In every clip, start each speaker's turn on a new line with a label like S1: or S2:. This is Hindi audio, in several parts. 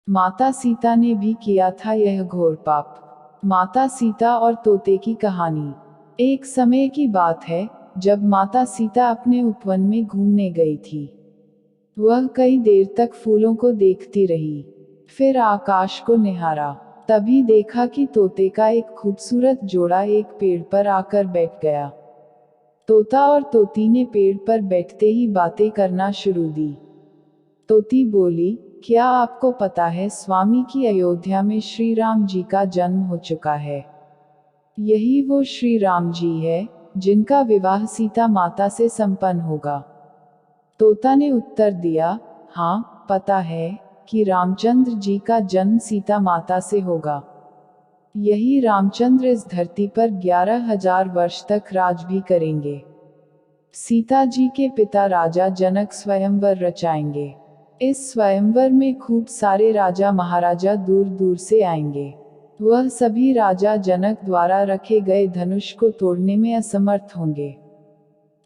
S1: माता सीता ने भी किया था यह घोर पाप। माता सीता और तोते की कहानी। एक समय की बात है, जब माता सीता अपने उपवन में घूमने गई थी। वह कई देर तक फूलों को देखती रही, फिर आकाश को निहारा। तभी देखा कि तोते का एक खूबसूरत जोड़ा एक पेड़ पर आकर बैठ गया। तोता और तोती ने पेड़ पर बैठते ही बातें करना शुरू दी। तोती बोली, क्या आपको पता है स्वामी कि अयोध्या में श्री राम जी का जन्म हो चुका है। यही वो श्री राम जी है, जिनका विवाह सीता माता से संपन्न होगा। तोता ने उत्तर दिया, हाँ, पता है कि रामचंद्र जी का जन्म सीता माता से होगा। यही रामचंद्र इस धरती पर 11,000 वर्ष तक राज भी करेंगे। सीता जी के पिता राजा जनक स्वयंवर रचाएंगे। इस स्वयंवर में खूब सारे राजा महाराजा दूर दूर से आएंगे। वह सभी राजा जनक द्वारा रखे गए धनुष को तोड़ने में असमर्थ होंगे।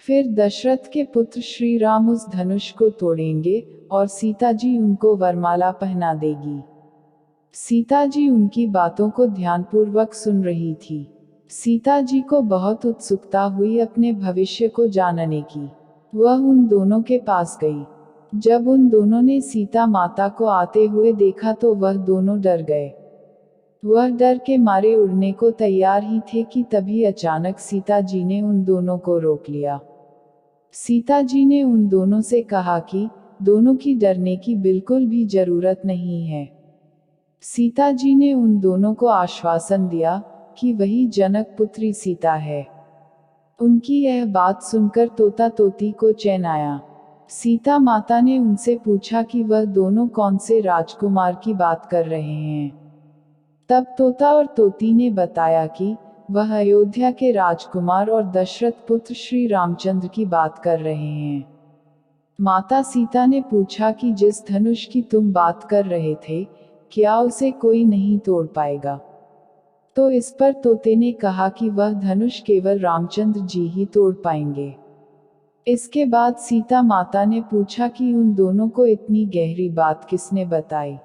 S1: फिर दशरथ के पुत्र श्री राम उस धनुष को तोड़ेंगे और सीता जी उनको वरमाला पहना देगी। सीता जी उनकी बातों को ध्यानपूर्वक सुन रही थी। सीता जी को बहुत उत्सुकता हुई अपने भविष्य को जानने की। वह उन दोनों के पास गई। जब उन दोनों ने सीता माता को आते हुए देखा तो वह दोनों डर गए। वह डर के मारे उड़ने को तैयार ही थे कि तभी अचानक सीता जी ने उन दोनों को रोक लिया। सीता जी ने उन दोनों से कहा कि दोनों की डरने की बिल्कुल भी जरूरत नहीं है। सीता जी ने उन दोनों को आश्वासन दिया कि वही जनक पुत्री सीता है। उनकी यह बात सुनकर तोता तोती को चैन आया। सीता माता ने उनसे पूछा कि वह दोनों कौन से राजकुमार की बात कर रहे हैं। तब तोता और तोती ने बताया कि वह अयोध्या के राजकुमार और दशरथ पुत्र श्री रामचंद्र की बात कर रहे हैं। माता सीता ने पूछा कि जिस धनुष की तुम बात कर रहे थे, क्या उसे कोई नहीं तोड़ पाएगा। तो इस पर तोते ने कहा कि वह धनुष केवल रामचंद्र जी ही तोड़ पाएंगे। इसके बाद सीता माता ने पूछा कि उन दोनों को इतनी गहरी बात किसने बताई।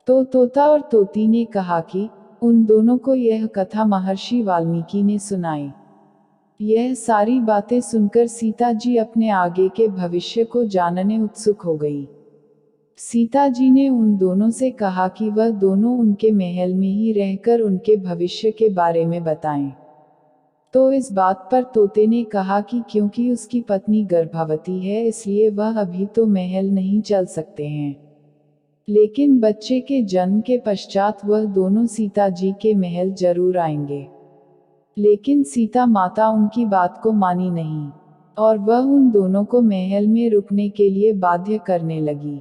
S1: तो तोता और तोती ने कहा कि उन दोनों को यह कथा महर्षि वाल्मीकि ने सुनाई। यह सारी बातें सुनकर सीता जी अपने आगे के भविष्य को जानने उत्सुक हो गई। सीता जी ने उन दोनों से कहा कि वह दोनों उनके महल में ही रहकर उनके भविष्य के बारे में बताएं। तो इस बात पर तोते ने कहा कि क्योंकि उसकी पत्नी गर्भवती है इसलिए वह अभी तो महल नहीं चल सकते हैं, लेकिन बच्चे के जन्म के पश्चात वह दोनों सीता जी के महल जरूर आएंगे। लेकिन सीता माता उनकी बात को मानी नहीं, और वह उन दोनों को महल में रुकने के लिए बाध्य करने लगी।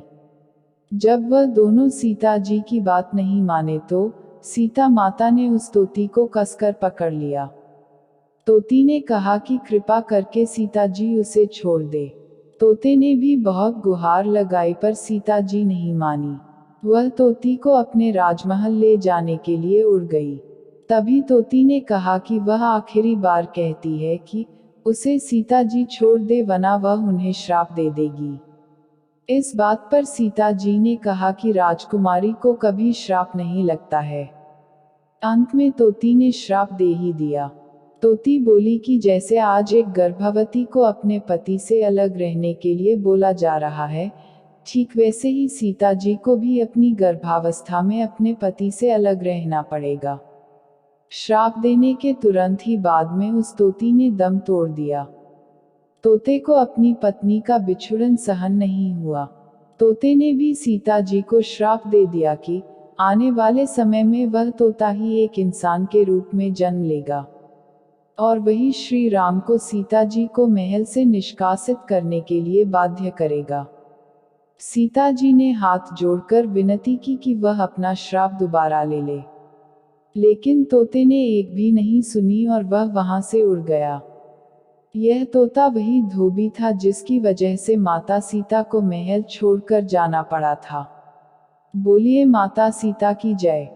S1: जब वह दोनों सीता जी की बात नहीं माने तो सीता माता ने उस तोती को कसकर पकड़ लिया। तोती ने कहा कि कृपा करके सीता जी उसे छोड़ दे। तोते ने भी बहुत गुहार लगाई पर सीता जी नहीं मानी। वह तोती को अपने राजमहल ले जाने के लिए उड़ गई। तभी तोती ने कहा कि वह आखिरी बार कहती है कि उसे सीता जी छोड़ दे वरना वह उन्हें श्राप दे देगी। इस बात पर सीता जी ने कहा कि राजकुमारी को कभी श्राप नहीं लगता है। अंत में तोती ने श्राप दे ही दिया। तोती बोली कि जैसे आज एक गर्भवती को अपने पति से अलग रहने के लिए बोला जा रहा है, ठीक वैसे ही सीता जी को भी अपनी गर्भावस्था में अपने पति से अलग रहना पड़ेगा। श्राप देने के तुरंत ही बाद में उस तोती ने दम तोड़ दिया। तोते को अपनी पत्नी का बिछुड़न सहन नहीं हुआ। तोते ने भी सीता जी को श्राप दे दिया कि आने वाले समय में वह तोता ही एक इंसान के रूप में जन्म लेगा, और वही श्री राम को सीता जी को महल से निष्कासित करने के लिए बाध्य करेगा। सीता जी ने हाथ जोड़कर विनती की कि वह अपना श्राप दोबारा ले ले, लेकिन तोते ने एक भी नहीं सुनी और वह वहां से उड़ गया। यह तोता वही धोबी था जिसकी वजह से माता सीता को महल छोड़कर जाना पड़ा था। बोलिए माता सीता की जय।